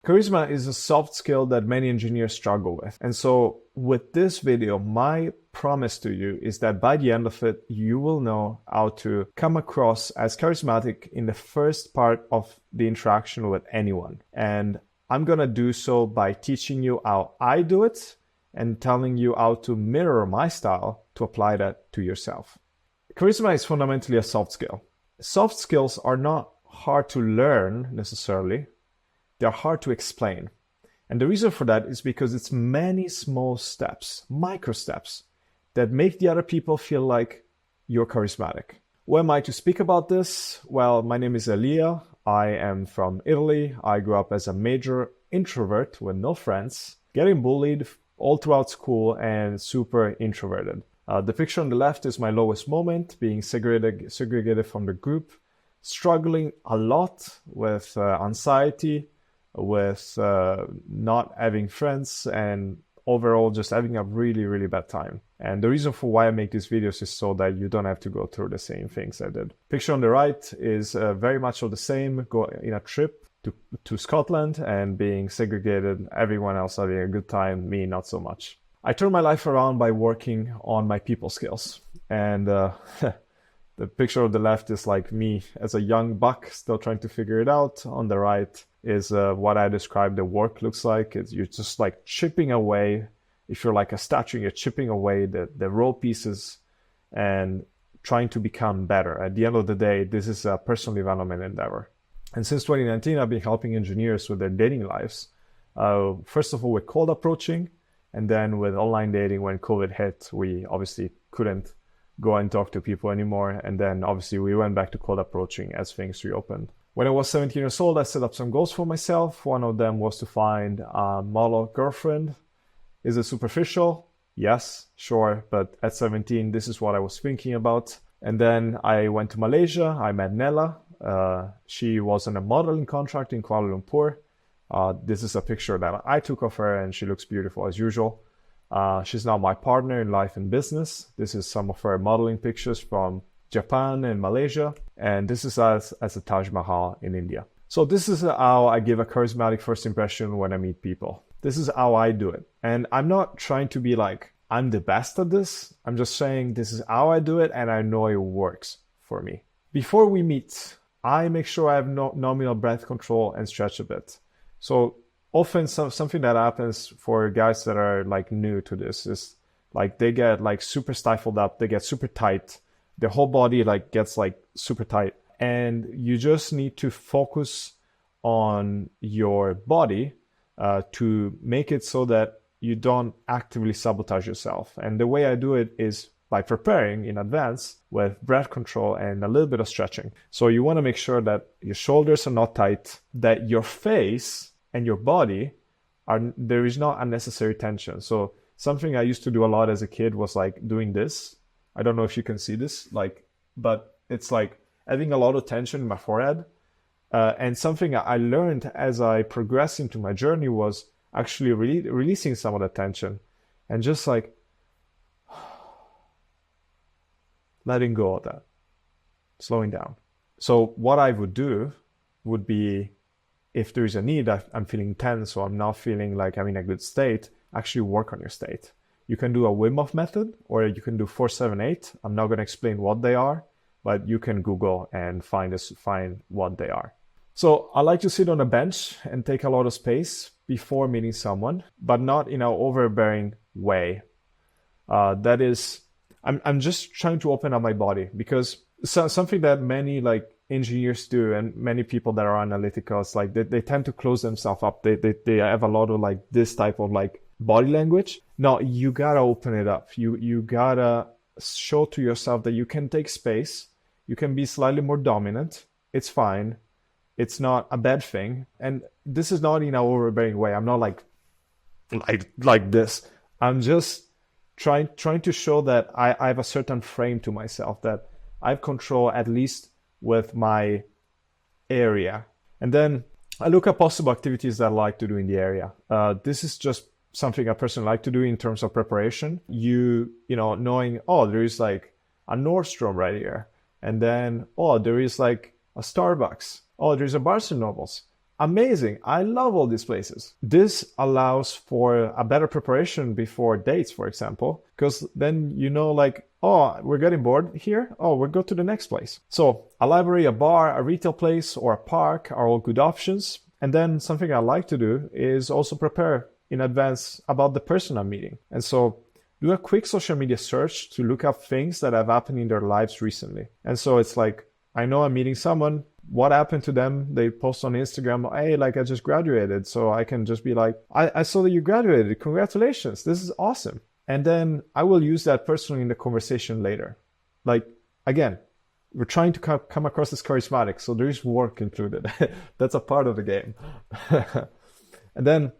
Charisma is a soft skill that many engineers struggle with. And so with this video, my promise to you is that by the end of it, you will know how to come across as charismatic in the first part of the interaction with anyone. And I'm going to do so by teaching you how I do it and telling you how to mirror my style to apply that to yourself. Charisma is fundamentally a soft skill. Soft skills are not hard to learn necessarily. They're hard to explain. And the reason for that is because it's many small steps, micro steps, that make the other people feel like you're charismatic. Who am I to speak about this? Well, my name is Elia. I am from Italy. I grew up as a major introvert with no friends, getting bullied all throughout school and super introverted. The picture on the left is my lowest moment, being segregated from the group, struggling a lot with anxiety, with not having friends, and overall just having a really, really bad time. And the reason for why I make these videos is so that you don't have to go through the same things I did. Picture on the right is very much of the same, go in a trip to Scotland and being segregated, everyone else having a good time, me not so much. I turned my life around by working on my people skills. And the picture on the left is like me as a young buck still trying to figure it out. On the right is what I described the work looks like. You're just like chipping away. If you're like a statue, you're chipping away the raw pieces and trying to become better. At the end of the day, this is a personal development endeavor. And since 2019, I've been helping engineers with their dating lives. First of all, with cold approaching, and then with online dating. When COVID hit, we obviously couldn't go and talk to people anymore. And then obviously we went back to cold approaching as things reopened. When I was 17 years old, I set up some goals for myself. One of them was to find a model girlfriend. Is it superficial? Yes, sure. But at 17, this is what I was thinking about. And then I went to Malaysia. I met Nella. She was on a modeling contract in Kuala Lumpur. This is a picture that I took of her, and she looks beautiful as usual. She's now my partner in life and business. This is some of her modeling pictures from Japan and Malaysia. And this is us as a Taj Mahal in India. So this is how I give a charismatic first impression when I meet people. This is how I do it. And I'm not trying to be like, I'm the best at this. I'm just saying this is how I do it, and I know it works for me. Before we meet, I make sure I have nominal breath control and stretch a bit. So often something that happens for guys that are like new to this is like they get like super stifled up, they get super tight, their whole body like gets like super tight, and you just need to focus on your body to make it so that you don't actively sabotage yourself. And the way I do it is by preparing in advance with breath control and a little bit of stretching. So you want to make sure that your shoulders are not tight, that your face and your body there is not unnecessary tension. So something I used to do a lot as a kid was like doing this. I don't know if you can see this, but it's like having a lot of tension in my forehead. And something I learned as I progressed into my journey was actually releasing some of the tension and just like letting go of that, slowing down. So what I would do would be, if there is a need, I'm feeling tense or I'm not feeling like I'm in a good state, actually work on your state. You can do a Wim Hof method, or you can do 4-7-8. I'm not going to explain what they are, but you can Google and find what they are. So I like to sit on a bench and take a lot of space before meeting someone, but not in an overbearing way. That is, I'm just trying to open up my body, because something that many like engineers do and many people that are analytical, it's like they tend to close themselves up. They have a lot of like this type of like body language. No, you gotta open it up. You gotta show to yourself that you can take space. You can be slightly more dominant. It's fine. It's not a bad thing. And this is not in an overbearing way. I'm not like this. I'm just trying to show that I have a certain frame to myself, that I have control at least with my area. And then I look at possible activities that I like to do in the area. This is just something I personally like to do in terms of preparation. You know, knowing, oh, there is like a Nordstrom right here. And then, oh, there is like a Starbucks. Oh, there's a Barnes& and Nobles. Amazing. I love all these places. This allows for a better preparation before dates, for example, because then you know, like, oh, we're getting bored here. Oh, we'll go to the next place. So a library, a bar, a retail place, or a park are all good options. And then something I like to do is also prepare in advance about the person I'm meeting. And so do a quick social media search to look up things that have happened in their lives recently. And so it's like, I know I'm meeting someone. What happened to them? They post on Instagram, hey, like I just graduated. So I can just be like, I saw that you graduated. Congratulations. This is awesome. And then I will use that person in the conversation later. Like, again, we're trying to come across as charismatic. So there is work included. That's a part of the game. And then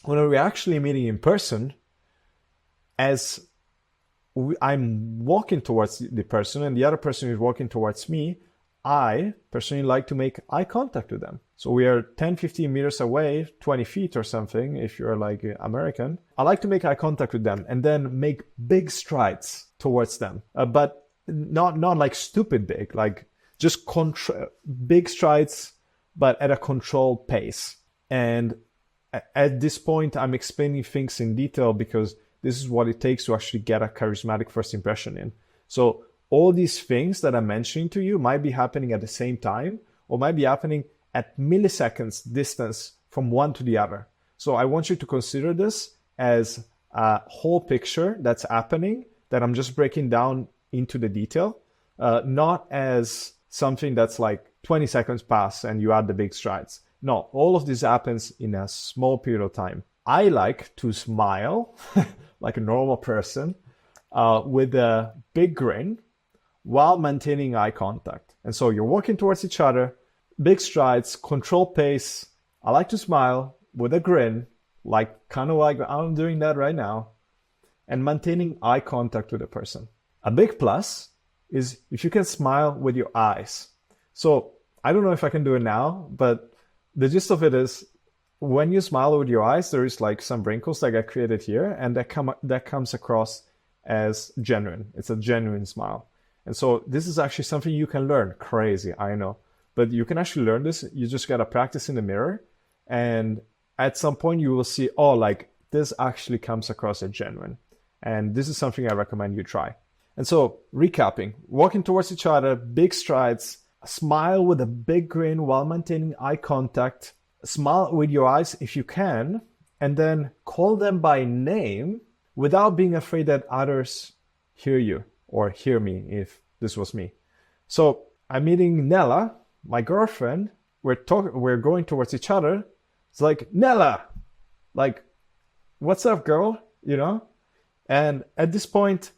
when we're actually meeting in person, as I'm walking towards the person and the other person is walking towards me, I personally like to make eye contact with them. So we are 10, 15 meters away, 20 feet or something, if you're like American. I like to make eye contact with them and then make big strides towards them. But not like stupid big, like just big strides, but at a controlled pace. And at this point, I'm explaining things in detail because this is what it takes to actually get a charismatic first impression in. So all these things that I'm mentioning to you might be happening at the same time or might be happening at milliseconds distance from one to the other. So I want you to consider this as a whole picture that's happening that I'm just breaking down into the detail, not as something that's like 20 seconds pass and you add the big strides. No, all of this happens in a small period of time. I like to smile like a normal person with a big grin while maintaining eye contact. And so you're walking towards each other, big strides, controlled pace. I like to smile with a grin, like kind of like I'm doing that right now, and maintaining eye contact with the person. A big plus is if you can smile with your eyes. So I don't know if I can do it now, but the gist of it is when you smile with your eyes, there is like some wrinkles that get created here, and that comes across as genuine. It's a genuine smile. And so this is actually something you can learn. Crazy, I know. But you can actually learn this. You just got to practice in the mirror. And at some point you will see, oh, like this actually comes across as genuine. And this is something I recommend you try. And so recapping, walking towards each other, big strides, smile with a big grin while maintaining eye contact, smile with your eyes if you can, and then call them by name without being afraid that others hear you. Or hear me if this was me. So I'm meeting Nella, my girlfriend. We're going towards each other. It's like, Nella, like, what's up, girl? You know? And at this point,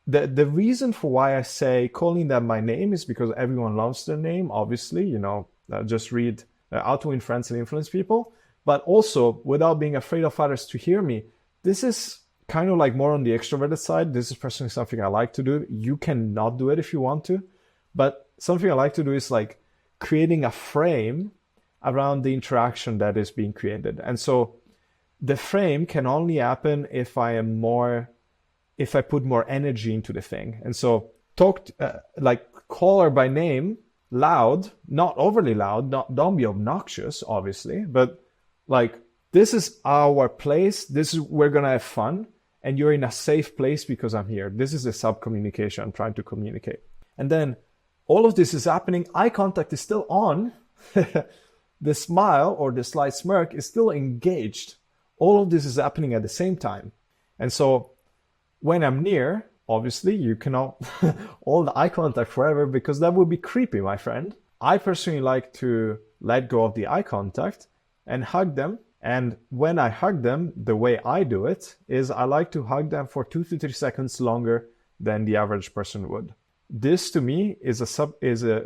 the reason for why I say calling them by name is because everyone loves their name, obviously. You know, just read How to Win Friends and Influence People. But also, without being afraid of others to hear me, this is kind of like more on the extroverted side. This is personally something I like to do. You cannot do it if you want to, but something I like to do is like creating a frame around the interaction that is being created. And so the frame can only happen if I put more energy into the thing. And so like call her by name, loud, not overly loud, don't be obnoxious, obviously, but like, this is our place. We're going to have fun. And you're in a safe place because I'm here. This is the sub-communication I'm trying to communicate. And then all of this is happening. Eye contact is still on. The smile or the slight smirk is still engaged. All of this is happening at the same time. And so when I'm near, obviously you cannot hold the eye contact forever because that would be creepy, my friend. I personally like to let go of the eye contact and hug them. And when I hug them, the way I do it is I like to hug them for 2 to 3 seconds longer than the average person would. This to me is a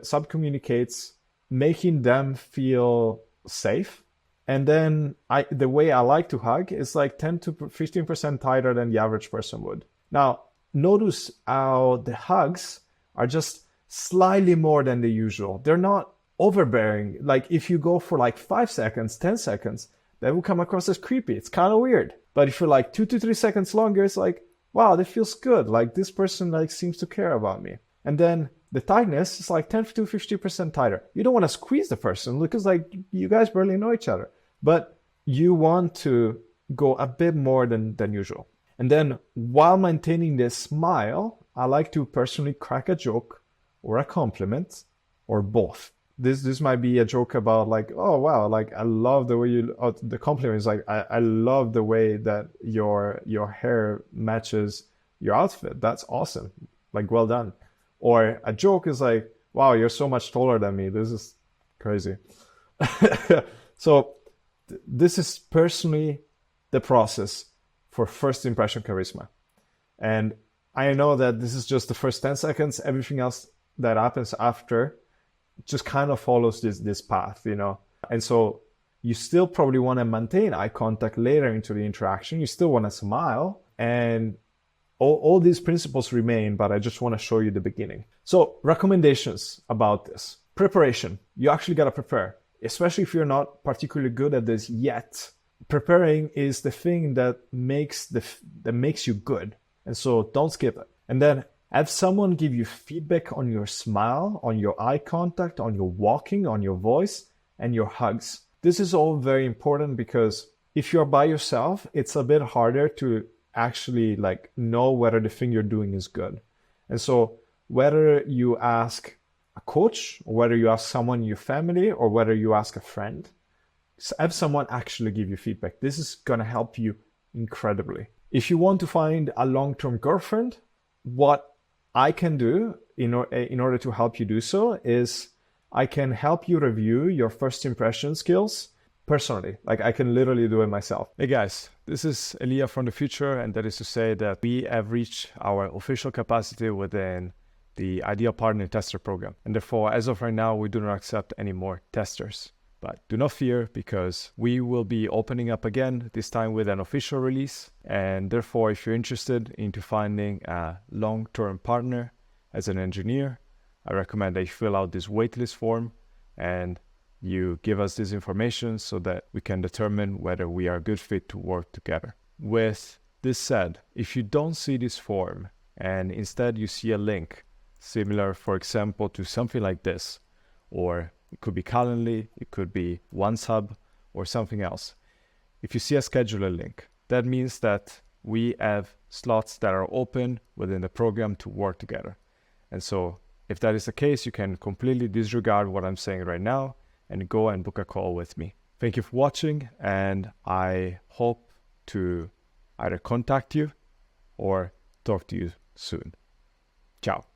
sub communicates making them feel safe. And then the way I like to hug is like 10 to 15% tighter than the average person would. Now, notice how the hugs are just slightly more than the usual. They're not overbearing. Like if you go for like 5 seconds, 10 seconds, that will come across as creepy. It's kind of weird. But if you're like 2 to 3 seconds longer, it's like, wow, that feels good. Like this person like seems to care about me. And then the tightness is like 10 to 50% tighter. You don't want to squeeze the person because like you guys barely know each other, but you want to go a bit more than usual. And then while maintaining this smile, I like to personally crack a joke or a compliment or both. This might be a joke about like, oh wow, like I love the way you, the compliment is like, I love the way that your hair matches your outfit. That's awesome. Like, well done. Or a joke is like, wow, you're so much taller than me. This is crazy. So this is personally the process for first impression charisma. And I know that this is just the first 10 seconds. Everything else that happens after just kind of follows this path, you know. And so you still probably want to maintain eye contact later into the interaction. You still want to smile, and all these principles remain, but I just want to show you the beginning. So recommendations about this. Preparation. You actually got to prepare, especially if you're not particularly good at this yet. Preparing is the thing that makes you good. And so don't skip it. And then have someone give you feedback on your smile, on your eye contact, on your walking, on your voice, and your hugs. This is all very important because if you're by yourself, it's a bit harder to actually like know whether the thing you're doing is good. And so whether you ask a coach, or whether you ask someone in your family, or whether you ask a friend, have someone actually give you feedback. This is going to help you incredibly. If you want to find a long-term girlfriend, what I can do in order to help you do so is I can help you review your first impression skills personally. Like I can literally do it myself. Hey guys, this is Elia from the future, and that is to say that we have reached our official capacity within the Ideal Partner Tester program. And therefore, as of right now, we do not accept any more testers. But do not fear, because we will be opening up again, this time with an official release. And therefore, if you're interested into finding a long-term partner as an engineer, I recommend that you fill out this waitlist form and you give us this information so that we can determine whether we are a good fit to work together. With this said, if you don't see this form and instead you see a link similar, for example, to something like this, or it could be Calendly, it could be OneSub, or something else. If you see a scheduler link, that means that we have slots that are open within the program to work together. And so if that is the case, you can completely disregard what I'm saying right now and go and book a call with me. Thank you for watching, and I hope to either contact you or talk to you soon. Ciao.